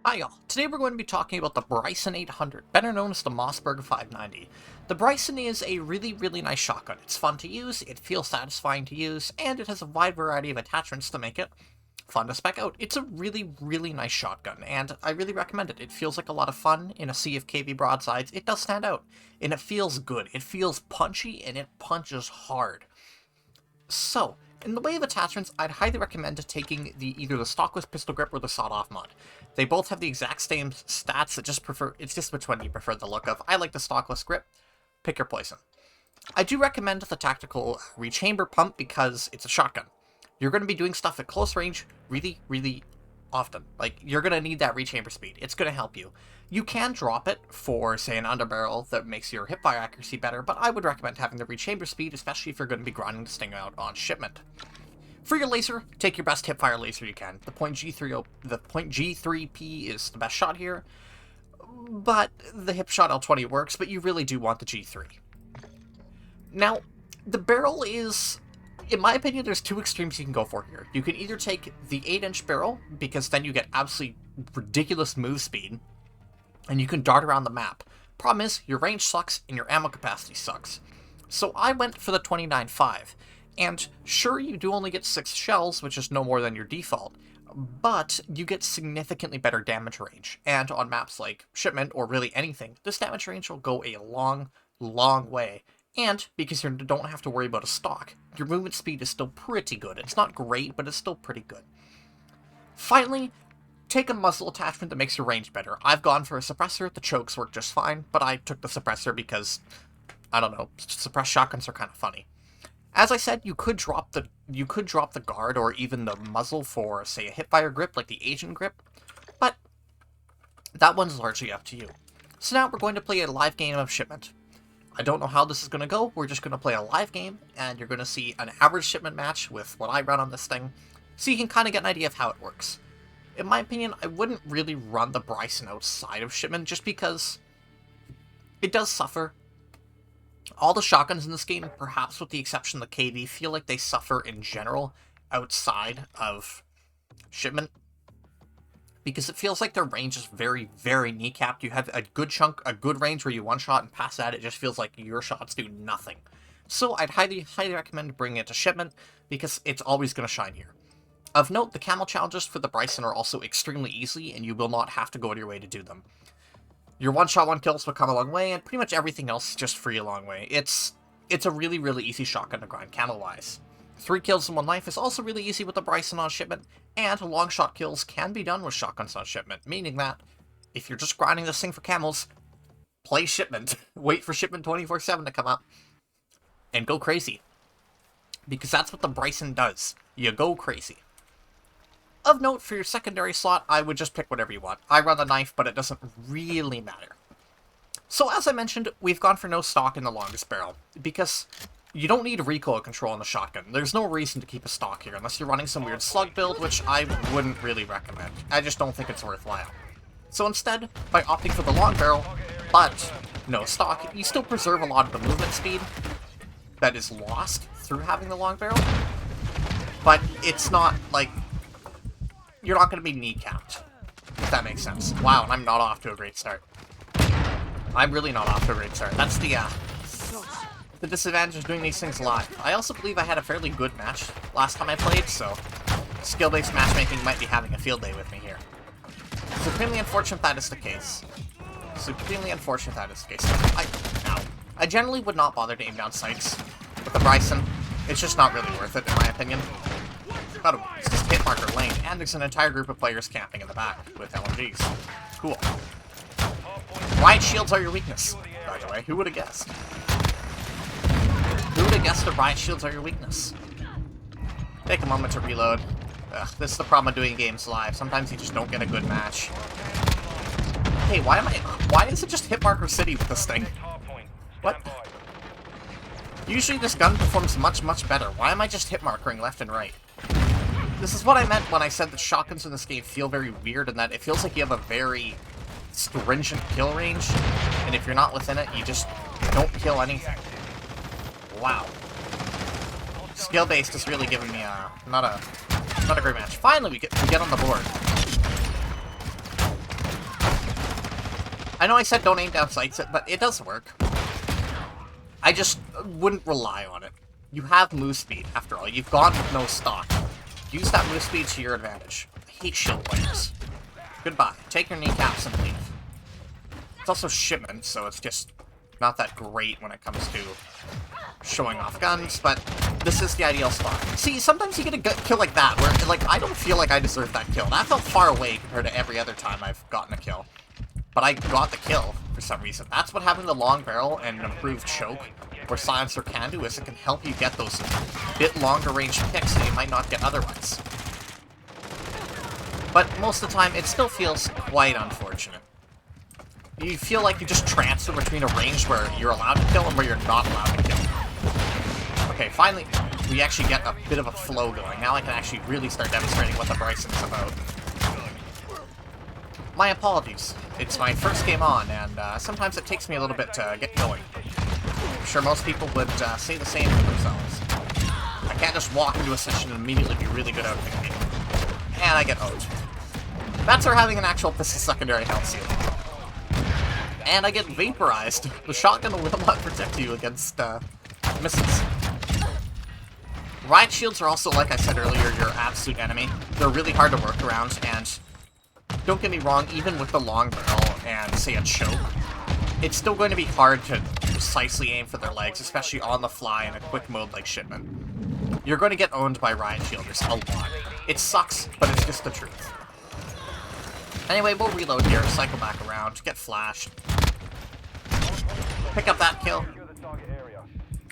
Hi y'all, today we're going to be talking about the Bryson 800, better known as the Mossberg 590. The Bryson is a really nice shotgun. It's fun to use, it feels satisfying to use, and it has a wide variety of attachments to make it fun to spec out. It's a really nice shotgun, and I really recommend it. It feels like a lot of fun in a sea of KV broadsides. It does stand out, and it feels good. It feels punchy, and it punches hard. So, in the way of attachments, I'd highly recommend taking either the stockless pistol grip or the sawed-off mod. They both have the exact same stats, it's just which one you prefer the look of. I like the stockless grip. Pick your poison. I do recommend the tactical rechamber pump because it's a shotgun. You're going to be doing stuff at close range really often. Like, you're going to need that rechamber speed. It's going to help you. You can drop it for, say, an underbarrel that makes your hipfire accuracy better, but I would recommend having the rechamber speed, especially if you're going to be grinding the Sting out on shipment. For your laser, take your best hipfire laser you can. The Point G3P is the best shot here, but the Hipshot L20 works, but you really do want the G3. Now, the barrel is... In my opinion, there's two extremes you can go for here. You can either take the 8-inch barrel, because then you get absolutely ridiculous move speed, and you can dart around the map. Problem is, your range sucks, and your ammo capacity sucks. So I went for the 29.5, and sure, you do only get 6 shells, which is no more than your default, but you get significantly better damage range, and on maps like Shipment, or really anything, this damage range will go a long way. And, because you don't have to worry about a stock, your movement speed is still pretty good. It's not great, but it's still pretty good. Finally, take a muzzle attachment that makes your range better. I've gone for a suppressor. The chokes work just fine, but I took the suppressor because, I don't know, suppressed shotguns are kind of funny. As I said, you could drop the guard or even the muzzle for, say, a hipfire grip like the Asian grip, but that one's largely up to you. So now we're going to play a live game of Shipment. I don't know how this is going to go. We're just going to play a live game, and you're going to see an average Shipment match with what I run on this thing, so you can kind of get an idea of how it works. In my opinion, I wouldn't really run the Bryson outside of Shipment, just because it does suffer. All the shotguns in this game, perhaps with the exception of the KV, feel like they suffer in general outside of Shipment, because it feels like their range is very kneecapped. You have a good range where you one-shot, and past that, it just feels like your shots do nothing. So I'd highly recommend bringing it to Shipment, because it's always going to shine here. Of note, the camel challenges for the Bryson are also extremely easy, and you will not have to go out of your way to do them. Your one-shot, one-kills will come a long way, and pretty much everything else is just free a long way. It's a really easy shotgun to grind, camel-wise. 3 kills in 1 life is also really easy with the Bryson on Shipment, and long shot kills can be done with shotguns on Shipment, meaning that if you're just grinding this thing for camels, play Shipment, wait for Shipment 24/7 to come up, and go crazy. Because that's what the Bryson does. You go crazy. Of note, for your secondary slot, I would just pick whatever you want. I run the knife, but it doesn't really matter. So as I mentioned, we've gone for no stock in the longest barrel, because you don't need recoil control in the shotgun. There's no reason to keep a stock here, unless you're running some weird slug build, which I wouldn't really recommend. I just don't think it's worthwhile. So instead, by opting for the long barrel, but no stock, you still preserve a lot of the movement speed that is lost through having the long barrel, but it's not, like, you're not going to be kneecapped, if that makes sense. Wow, and I'm not off to a great start. I'm really not off to a great start. That's the disadvantage of doing these things live. I also believe I had a fairly good match last time I played, so skill-based matchmaking might be having a field day with me here. Supremely unfortunate that is the case. I generally would not bother to aim down sights with the Bryson. It's just not really worth it, in my opinion. But it's just hit marker lane, and there's an entire group of players camping in the back with LMGs. Cool. Riot shields are your weakness, by the way. Who would have guessed? Who would have guessed that riot shields are your weakness? Take a moment to reload. Ugh, this is the problem of doing games live. Sometimes you just don't get a good match. Hey, why is it just hit marker city with this thing? What? Usually this gun performs much better. Why am I just hit markering left and right? This is what I meant when I said that shotguns in this game feel very weird, and that it feels like you have a very stringent kill range, and if you're not within it, you just don't kill anything. Wow. Skill-based is really giving me not a great match. Finally, we get on the board. I know I said don't aim down sights it, but it does work. I just wouldn't rely on it. You have move speed, after all. You've gone with no stock. Use that move speed to your advantage. I hate shield players. Goodbye. Take your kneecaps and leave. It's also Shipment, so it's just not that great when it comes to showing off guns, but this is the ideal spot. See, sometimes you get a kill like that, where, like, I don't feel like I deserve that kill. That felt far away compared to every other time I've gotten a kill. But I got the kill, for some reason. That's what having the long barrel and an improved choke, or silencer can do, is it can help you get those bit longer range picks that you might not get otherwise. But most of the time, it still feels quite unfortunate. You feel like you just transfer between a range where you're allowed to kill and where you're not allowed to kill. Okay, finally, we actually get a bit of a flow going. Now I can actually really start demonstrating what the Bryson's about. My apologies. It's my first game on, and sometimes it takes me a little bit to get going. I'm sure most people would say the same for themselves. I can't just walk into a session and immediately be really good at it. And I get owned. That's for having an actual pistol secondary health seal. And I get vaporized. The shotgun will not protect you against missiles. Riot shields are also, like I said earlier, your absolute enemy. They're really hard to work around, and don't get me wrong, even with the long barrel and, say, a choke, it's still going to be hard to precisely aim for their legs, especially on the fly in a quick mode like Shipment. You're going to get owned by riot shielders a lot. It sucks, but it's just the truth. Anyway, we'll reload here, cycle back around, get flashed. Pick up that kill.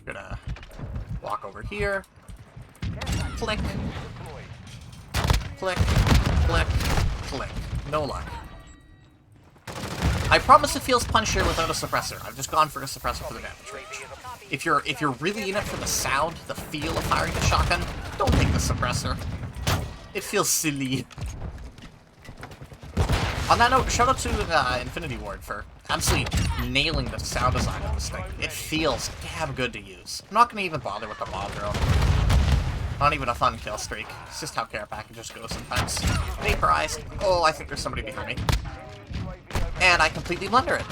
Gonna walk over here. Click. Click. Click. Click. No luck. I promise it feels punchier without a suppressor. I've just gone for a suppressor for the damage range. If you're really in it for the sound, the feel of firing the shotgun, don't take the suppressor. It feels silly. On that note, shout out to Infinity Ward for absolutely nailing the sound design of this thing. It feels damn good to use. I'm not going to even bother with the bomb drill. Not even a fun kill streak. It's just how care packages go sometimes. Vaporized. Oh, I think there's somebody behind me. And I completely blunder it.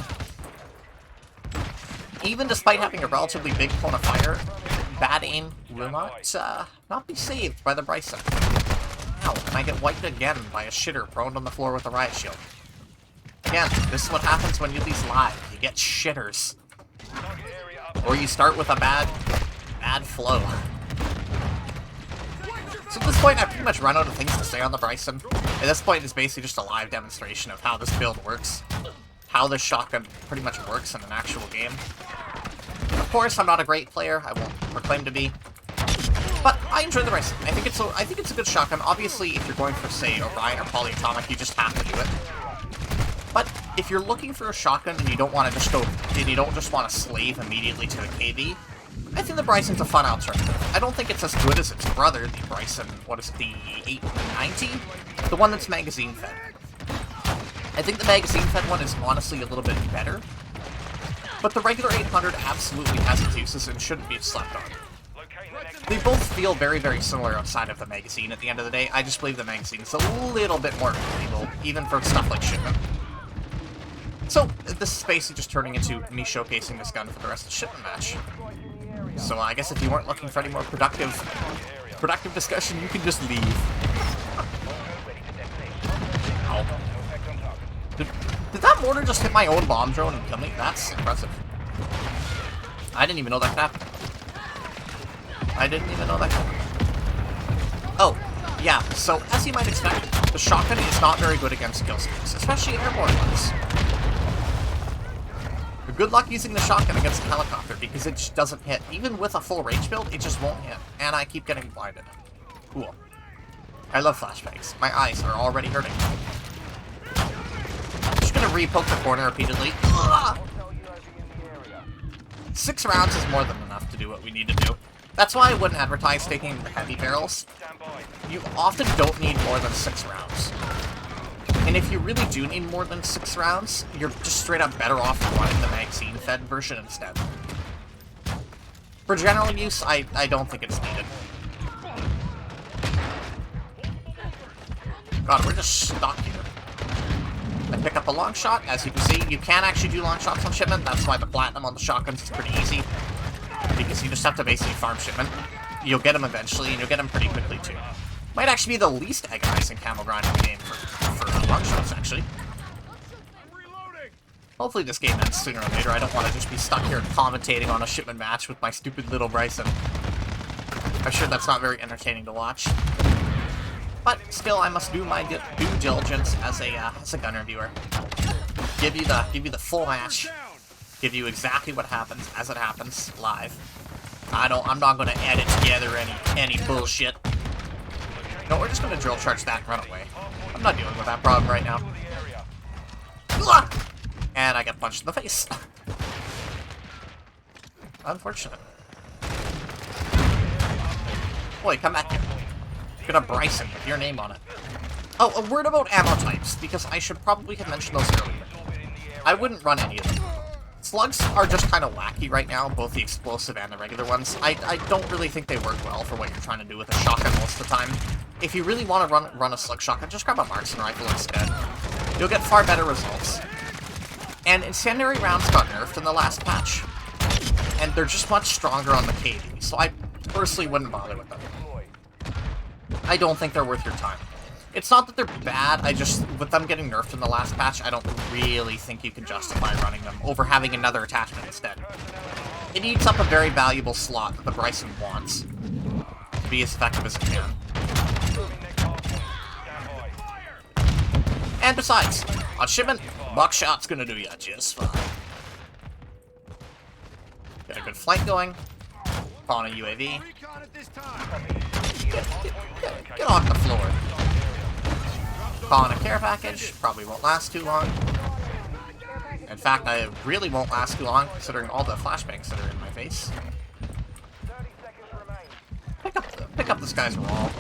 Even despite having a relatively big cone of fire, bad aim will not be saved by the Bryson. Ow, and I get wiped again by a shitter prone on the floor with a riot shield. Again, this is what happens when you lose live. You get shitters. Or you start with a bad flow. So at this point, I've pretty much run out of things to say on the Bryson. At this point, it's basically just a live demonstration of how this build works. How this shotgun pretty much works in an actual game. Of course, I'm not a great player. I won't proclaim to be. But I enjoy the Bryson. I think it's a good shotgun. Obviously, if you're going for, say, Orion or Polyatomic, you just have to do it. But if you're looking for a shotgun and you don't want to just go, and you don't just want to slave immediately to the KD, I think the Bryson's a fun alternative. I don't think it's as good as its brother, the Bryson, what is it, the 890? The one that's magazine fed. I think the magazine fed one is honestly a little bit better. But the regular 800 absolutely has its uses and shouldn't be slept on. They both feel very, very similar outside of the magazine at the end of the day. I just believe the magazine is a little bit more valuable, even for stuff like Shipment. So, this is basically just turning into me showcasing this gun for the rest of the Shipment match. So I guess if you weren't looking for any more productive discussion, you can just leave. Ow. Did that mortar just hit my own bomb drone and kill me? That's impressive. I didn't even know that could happen. I didn't even know that could happen. Oh, yeah, so as you might expect, the shotgun is not very good against kill streaks, especially airborne ones. Good luck using the shotgun against a helicopter, because it just doesn't hit. Even with a full range build, it just won't hit. And I keep getting blinded. Cool. I love flashbangs. My eyes are already hurting. I'm just gonna re-poke the corner repeatedly. Ugh! 6 rounds is more than enough to do what we need to do. That's why I wouldn't advertise taking the heavy barrels. You often don't need more than 6 rounds. And if you really do need more than 6 rounds, you're just straight up better off running the magazine-fed version instead. For general use, I don't think it's needed. God, we're just stuck here. I pick up a long shot. As you can see, you can actually do long shots on Shipment. That's why the platinum on the shotguns is pretty easy. Because you just have to basically farm Shipment. You'll get him eventually, and you'll get him pretty quickly, too. Might actually be the least agonizing camo grind in the game for long shots, actually. Hopefully this game ends sooner or later. I don't want to just be stuck here commentating on a Shipment match with my stupid little Bryson. I'm sure that's not very entertaining to watch. But still, I must do my due diligence as a gun reviewer. Give you the full match. Give you exactly what happens as it happens live. I'm not gonna edit together any bullshit. No, we're just gonna drill charge that and run away. I'm not dealing with that problem right now. And I get punched in the face. Unfortunate. Boy, come back here. Get a Bryson with your name on it. Oh, a word about ammo types, because I should probably have mentioned those earlier. I wouldn't run any of them. Slugs are just kind of wacky right now, both the explosive and the regular ones. I don't really think they work well for what you're trying to do with a shotgun most of the time. If you really want to run a slug shotgun, just grab a marksman rifle instead. You'll get far better results. And incendiary rounds got nerfed in the last patch. And they're just much stronger on the KV, so I personally wouldn't bother with them. I don't think they're worth your time. It's not that they're bad, with them getting nerfed in the last patch, I don't really think you can justify running them over having another attachment instead. It eats up a very valuable slot that the Bryson wants to be as effective as it can. And besides, on Shipment, buckshot's gonna do ya just fine. Get a good flank going. On a UAV. Get off the floor. Calling a care package. Probably won't last too long. In fact, I really won't last too long, considering all the flashbangs that are in my face. Pick up this guy's wall.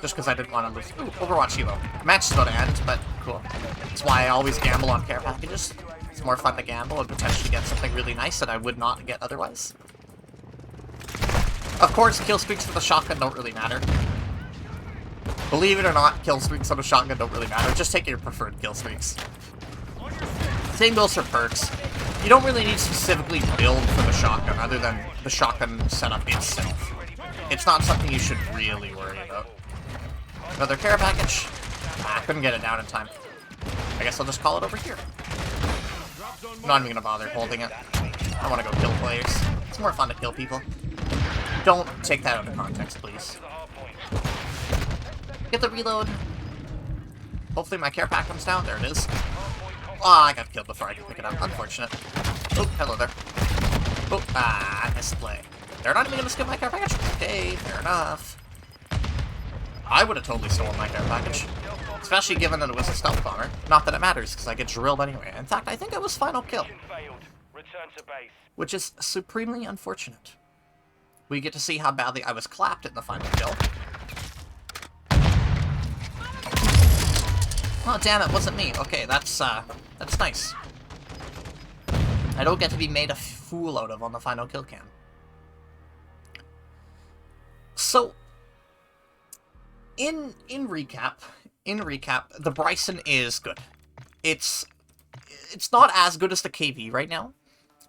Just because I didn't want to lose. Ooh, Overwatch Hilo. Match is about to end, but cool. That's why I always gamble on care packages. It's more fun to gamble and potentially get something really nice that I would not get otherwise. Of course, kill streaks with a shotgun don't really matter. Believe it or not, kill streaks on a shotgun don't really matter. Just take your preferred kill streaks. Same goes for perks. You don't really need to specifically build for the shotgun other than the shotgun setup itself. It's not something you should really worry about. Another care package. I couldn't get it down in time. I guess I'll just call it over here. I'm not even gonna bother holding it. I want to go kill players. It's more fun to kill people. Don't take that out of context, please. Get the reload. Hopefully my care pack comes down. There it is. Oh, I got killed before I could pick it up. Unfortunate. Oh, hello there. Oh, I missed the play. They're not even gonna skip my care package? Okay, fair enough. I would have totally stolen my care package. Especially given that it was a stealth bomber. Not that it matters, because I get drilled anyway. In fact, I think it was final kill. Which is supremely unfortunate. We get to see how badly I was clapped in the final kill. Oh, damn, it wasn't me. Okay, that's nice. I don't get to be made a fool out of on the final kill cam. So, in recap, the Bryson is good. It's not as good as the KV right now,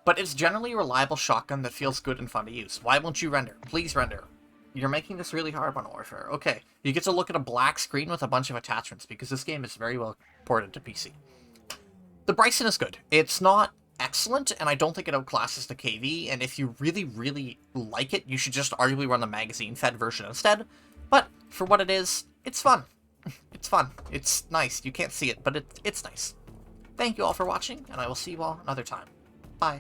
but it's generally a reliable shotgun that feels good and fun to use. Why won't you render? Please render. You're making this really hard on Warfare. Okay, you get to look at a black screen with a bunch of attachments because this game is very well ported to PC. The Bryson is good. It's not excellent, and I don't think it outclasses the KV, and if you really, really like it, you should just arguably run the magazine-fed version instead. But for what it is, it's fun. It's fun. It's nice. You can't see it, but it's nice. Thank you all for watching, and I will see you all another time. Bye.